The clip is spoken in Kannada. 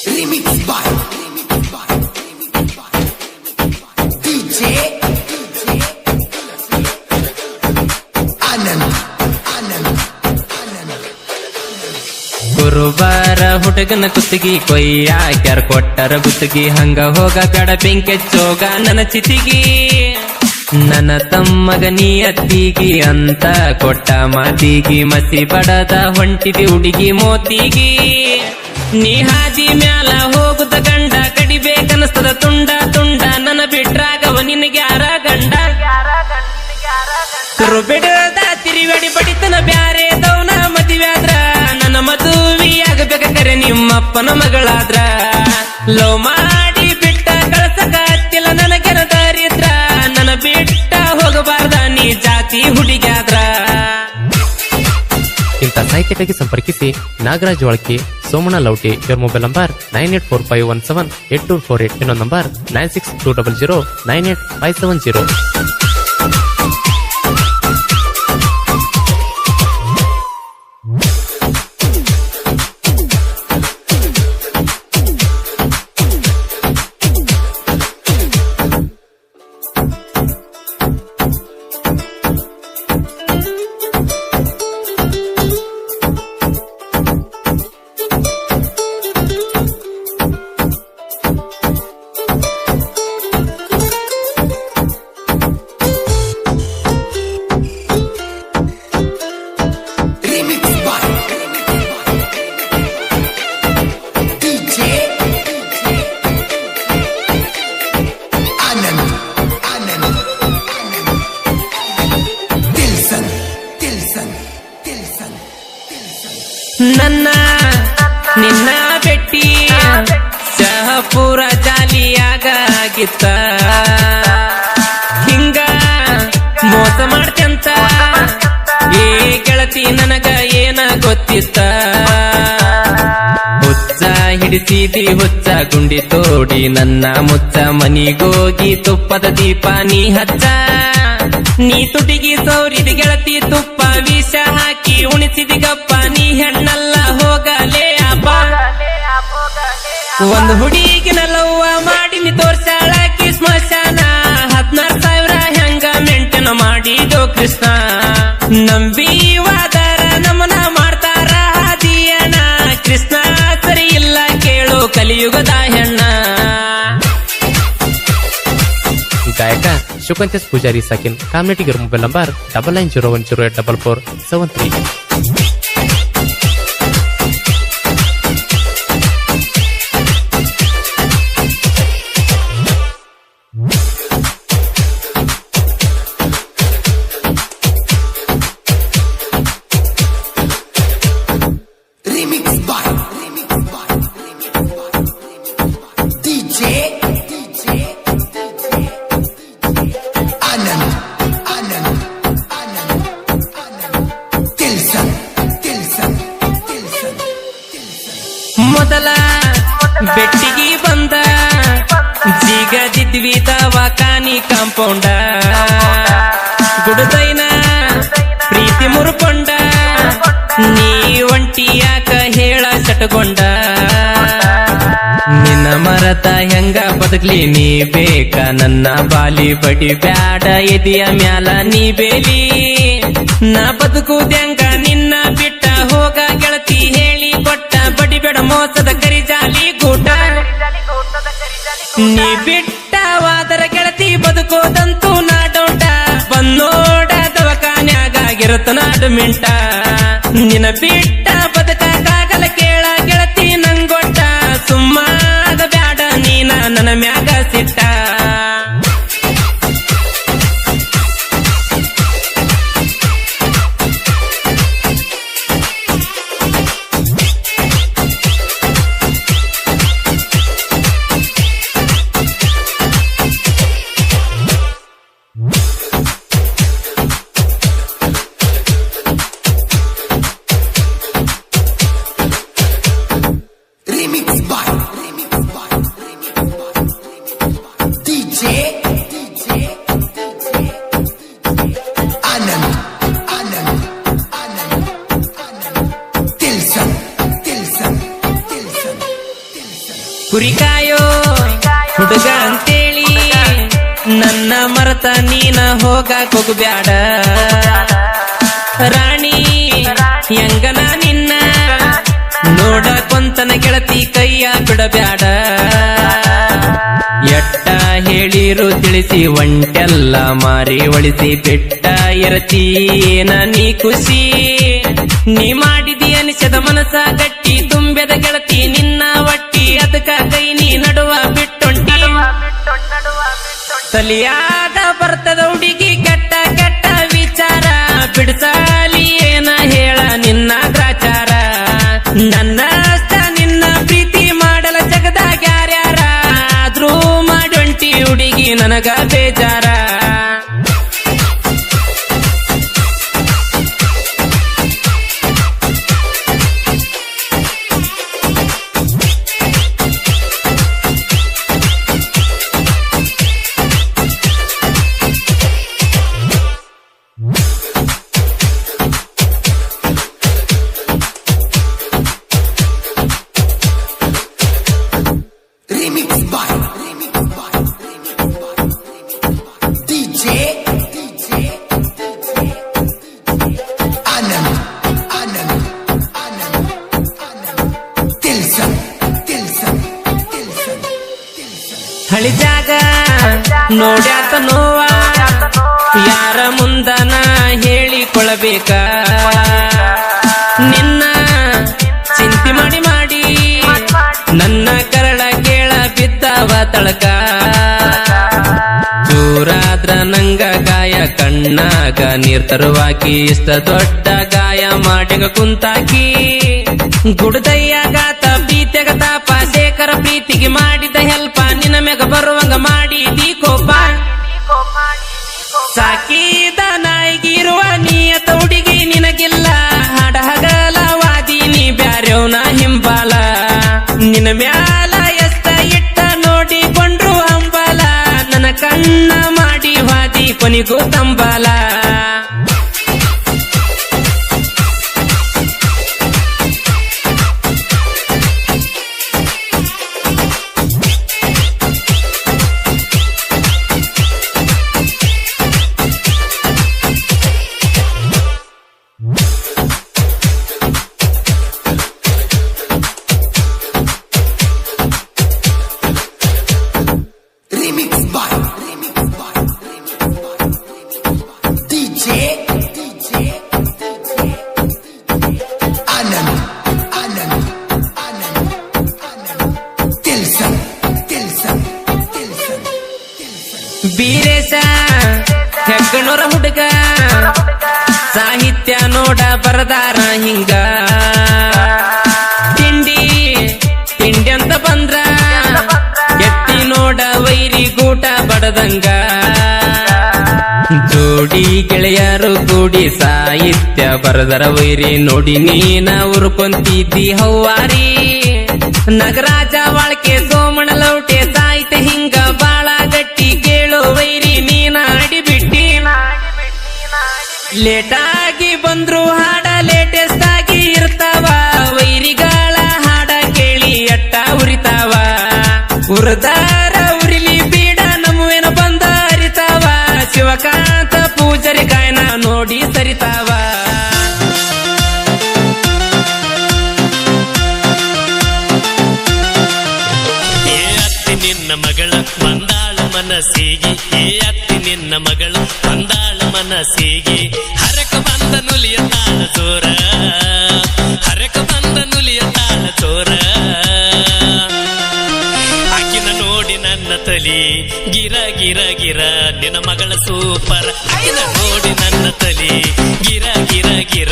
Remix by DJ Anand. ಗುರುವಾರ ಹುಡುಗನ ಕುತ್ತಿಗಿ ಕೊಯ್ಯಾಕ್ಯಾರ ಕೊಟ್ಟರ ಗುತ್ತಿಗಿ ಹಂಗ ಹೋಗ ಬೇಡ ಬೆಂಕೆಚ್ಚೋಗ ನನ್ನ ಚಿತಿಗಿ ನನ್ನ ತಮ್ಮಗ ನೀ ಅತ್ತಿಗಿ ಅಂತ ಕೊಟ್ಟ ಮಾತಿಗಿ ಮಸಿ ಬಡದ ಹೊಂಟಿದಿ ಹುಡುಗಿ ಮೋತಿಗಿ ನೀ ಹಾದಿ ಮ್ಯಾಲ ಹೋಗುತ್ತ ಗಂಡ ಕಡಿಬೇಕನಸ್ತದ ತುಂಡ ತುಂಡ ನನ್ನ ಬಿಟ್ರಾಗವ ನಿನಗೆ ಯಾರ ಗಂಡ ಬಿಡದ ತಿರುವಡಿ ಬಡಿತನ ಬ್ಯಾರೆ ದೌನ ಮದುವ್ಯಾದ್ರ ನನ್ನ ಮದುವೆಯಾಗಬೇಕ ಕರೆ ನಿಮ್ಮಪ್ಪನ ಮಗಳಾದ್ರ ಲವ್ ಮಾಡಿ ಬಿಟ್ಟ ಕಳ್ಸಕ ಹತ್ತಿಲ್ಲ ನನಗೆನ ದರಿದ್ರ ನನ್ನ ಬಿಟ್ಟ ಹೋಗಬಾರ್ದ ನೀ ಜಾತಿ ಹುಡುಗ್ಯಾದ್ರ. ಇಂಥ ಸಾಹಿತ್ಯಕ್ಕಾಗಿ ಸಂಪರ್ಕಿಸಿ ನಾಗರಾಜ್ ಒಳಕೆ, ಸೋಮಣ್ಣ ಲೌಟೆ. ಇವರ ಮೊಬೈಲ್ ನಂಬರ್ 9845178248. ಇನ್ನೊಂದು number 9620098570. Remix by DJ Anand. Dilson. ನನ್ನ ನಿನ್ನ ಬೆಟ್ಟಿ ಶಹಪುರ ಜಾಲಿಯಾಗಿತ್ತ ಹಿಂಗ ಮೋಸ ಮಾಡ್ತಂತ ಏ ಗೆಳತಿ ನನಗ ಏನ ಗೊತ್ತಿತ್ತ ಹುಚ್ಚ ಹಿಡಿಸಿದಿ ಹುಚ್ಚ ಗುಂಡಿ ತೋಡಿ ನನ್ನ ಮುಚ್ಚ ಮನಿಗೋಗಿ ತುಪ್ಪದ ದೀಪ ನೀ ಹಚ್ಚ ನೀ ತುಟಿಗಿ ಸೌರಿದ ಗೆಳತಿ ತುಪ್ಪ ವಿಷ ಹಾಕಿ ಉಣಿಸಿದಿ ಗಪ್ಪ ನೀ ಹೆಣ್ಣಲ್ಲ ಹೋಗಲೇ ಅಪ್ಪ ಒಂದು ಹುಡುಗಿನ ಲವ್ವ ಮಾಡಿ ನೀ ತೋರ್ಸಾಳಾಕಿ ಸ್ಮಶಾನ 16,000 ಹೆಂಗ ಮೆಂಟನ ಮಾಡಿದೋ ಕೃಷ್ಣ ನಂಬಿ ವಾದರ ನಮನ ಮಾಡ್ತಾರ ಹಾದಿಯಣ ಕೃಷ್ಣ ಸರಿ ಇಲ್ಲ ಕೇಳು ಕಲಿಯುಗದ ಹೆಣ್ಣ. ಗಾಯಕ ಶುಕಂತೇಶ್ ಪೂಜಾರಿ ಸಾಕಿನ್ ಕಾಮಿಟಿಗೆ mobile number 9901084473. Remix by DJ Anand. Dilson. ಮೊದಲ ಬೆಟ್ಟಿಗೆ ಬಂದ ಜಿಗದಿದ್ವಿ ದವಾಖಾನಿ ಕಾಂಪೌಂಡ ಗುಡದೈನ ಪ್ರೀತಿ ಮುರ್ಕೊಂಡ ನೀ ಒಂಟಿ ಯಾಕ ಹೇಳ ಸಟಗೊಂಡ ನಿನ್ನ ಮರತ ಹೆಂಗ ಬದುಕ್ಲಿ ನೀ ಬೇಕ ನನ್ನ ಬಾಲಿ ಬಡಿ ಬ್ಯಾಡ ಎದಿಯ ಮ್ಯಾಲ ನೀ ಬೇಲಿ ನಾ ಬದುಕುದ್ಯಂಗ ನಿನ್ನ ಬಿಟ್ಟ ಹೋಗ ಗೆಳತಿ ಹೇಳಿ ಕೊಟ್ಟ ಬಡಿ ಬೇಡ ಮೋಸದ ಕರಿಜಾಲಿ ಗೂಟ ನೀ ಬಿಟ್ಟವಾದರ ಗೆಳತಿ ಬದುಕೋದಂತೂ ನಾಡೋಟ ಬಂದೋಡ ದವಕಾನ್ಯಾಗಿರುತ್ತ ನಾಡು ಮಿಂಟ ನಿನ್ನ ಬಿಟ್ಟ ಬದುಕಾಗಲ ಕೇಳ ಗೆಳತಿ ನಂಗೊಟ್ಟ ಸುಮ್ಮಾದ ಬ್ಯಾಡ ನೀನ ನನ್ನ ಮ್ಯಾಗ ಸಿಟ್ಟ. ಕುರಿಕಾಯೋ ಹುಡುಗ ಅಂತೇಳಿ ನನ್ನ ಮರತ ನೀನ ಹೋಗಾಕ್ ಹೋಗ್ಬ್ಯಾಡ ರಾಣಿ ಹೆಂಗನ ನಿನ್ನ ನೋಡಕೊಂತನ ಗೆಳತಿ ಕೈಯ ಬಿಡಬ್ಯಾಡ ಎಟ್ಟ ಹೇಳಿರು ತಿಳಿಸಿ ಒಂಟೆಲ್ಲ ಮಾರಿ ಒಳಿಸಿ ಬೆಟ್ಟ ಎರತೀನ ನೀ ಖುಷಿ ನೀ ಮಾಡಿದಿ ಅನಿಸದ ಮನಸ ಗಟ್ಟಿ ತುಂಬೆದ ಗೆಳತಿ ನಿನ್ನ ಒಟ್ಟಿ ಅದಕ್ಕ ಕೈ ನೀ ನಡುವ ಬಿಟ್ಟೊಂಟಿ ತಲಿಯಾಗ ಬರ್ತದ ಹುಡುಗಿ ಕೆಟ್ಟ ಕೆಟ್ಟ ವಿಚಾರ ಬಿಡ್ಸಾಲಿ ಏನ ಹೇಳ ನಿನ್ನ ಗ್ರಾಚಾರ ನನ್ನ ನಿನ್ನ ಪ್ರೀತಿ ಮಾಡಲ ಜಗದಾಗ ಯಾರ್ಯಾರ ಆದ್ರೂ ಮಾಡೊಂಟಿ ಹುಡುಗಿ ನನಗ ಬೇಜಾರ Remix by DJ Anand Tilson ಹಳಿಜಾಗ ನೋಡ್ಯಾತ ನೋವ ಯಾರ ಮುಂದನ ಹೇಳಿಕೊಳ್ಳಬೇಕ ನಿನ್ನ ಚಿಂತೆ ಮಾಡಿ ಮಾಡಿ ನನ್ನ ಕರಳ ಕೇಳ ಬಿದ್ದವ ತಳಕ ಚೂರಾದ್ರ ನಂಗ ಗಾಯ ಕಣ್ಣಾಗ ನೀರ್ ತರುವಾಕಿ ಇಷ್ಟ ದೊಡ್ಡ ಗಾಯ ಮಾಡಿಗ ಕುಂತಾಕಿ ಗುಡ್ದಯ್ಯಾಗಾತ ಪ್ರೀತಿಯಾಗ ತಾಪ ಶೇಖರ ಪ್ರೀತಿಗೆ ಮಾಡಿದ ಹೆಲ್ಪ ನಿನ್ನ ಮ್ಯಾಗ ಬರುವಂಗ ಮಾಡಿದಿ ಕೋಪ ಸಾಕಿದ ನಾಯಿಗಿರುವ ನೀಯತ ಹುಡುಗಿ ನಿನಗಿಲ್ಲ ಹಾಡ ಹಗಲವಾದಿ ನೀ ಬ್ಯಾರ್ಯವನ ಹಿಂಬಾಲ ನಿನ್ನ ಮ್ಯಾಲ ಎಷ್ಟ ಇಟ್ಟ ನೋಡಿಕೊಂಡ್ರು ಹಂಬಲ ನನ್ನ ಕಣ್ಣ ಮಾಡಿ ವಾದಿ ಕೊನಿಗೂ ತಂಬಲ Remix by DJ Anand Tilson Beeresha ಹೆಗ್ಗಣೂರ ಹುಡುಗ ಸಾಹಿತ್ಯ ನೋಡ ಬರದಾರ ಹಿಂಗ ತಿಂಡಿ ಅಂತ ಬಂದ್ರ ಎತ್ತಿ ನೋಡ ವೈರಿ ಗೂಟ ಬಡದಂಗ ಜೋಡಿ ಗೆಳೆಯರು ಕೂಡಿ ಸಾಹಿತ್ಯ ಬರದರ ವೈರಿ ನೋಡಿ ನೀನ ಉರ್ಕೊಂತಿದ್ದಿ ಹವ್ವಾರಿ ನಗರಾಜ ವಾಳ್ಕೆ ಸೋಮಣ ಲೌಟೆ ಸಾಹಿತ್ಯ ಹಿಂಗ ಬಾಳ ಗಟ್ಟಿ ಕೇಳೋ ವೈರಿ ನೀನ ಅಡಿಬಿಟ್ಟಿ ಲೇಟಾಗಿ ಬಂದ್ರು ಹಾಡ ಲೇಟೆಸ್ಟ್ ಆಗಿ ಇರ್ತಾವ ವೈರಿಗಳ ಹಾಡ ಕೇಳಿ ಅಟ್ಟ ಉರಿತಾವ ಉರ್ದಾರ ಉರಿಲಿ ಬೀಡ ನಮ್ಮವೇನ ಬಂದ ಅರಿತಾವ ಶಿವಕಾಂತ ಪೂಜರಿ ಗಾಯನ ನೋಡಿ ಸರಿತಾವ ನಿನ್ನ ಮಗಳ ಬಂದಾಳ ಮನಸ್ಸಿಗೆ ಅತ್ತಿ ನಿನ್ನ ಮಗಳು ಬಂದಾಳ ಮನಸ್ಸಿಗೆ ಹರಕ ಬಂದ ನುಲಿಯ ತಾಳ ಚೋರ ಹರಕ ಬಂದ ನುಲಿಯ ತಾಳ ಚೋರ ಆಕಿನ ನೋಡಿ ನನ್ನ ತಲಿ ಗಿರ ಗಿರ ಗಿರ ನಿನ್ನ ಮಗಳ ಸೂಪರ್ ಆಕಿನ ನೋಡಿ ನನ್ನ ತಲಿ ಗಿರ ಗಿರ ಗಿರ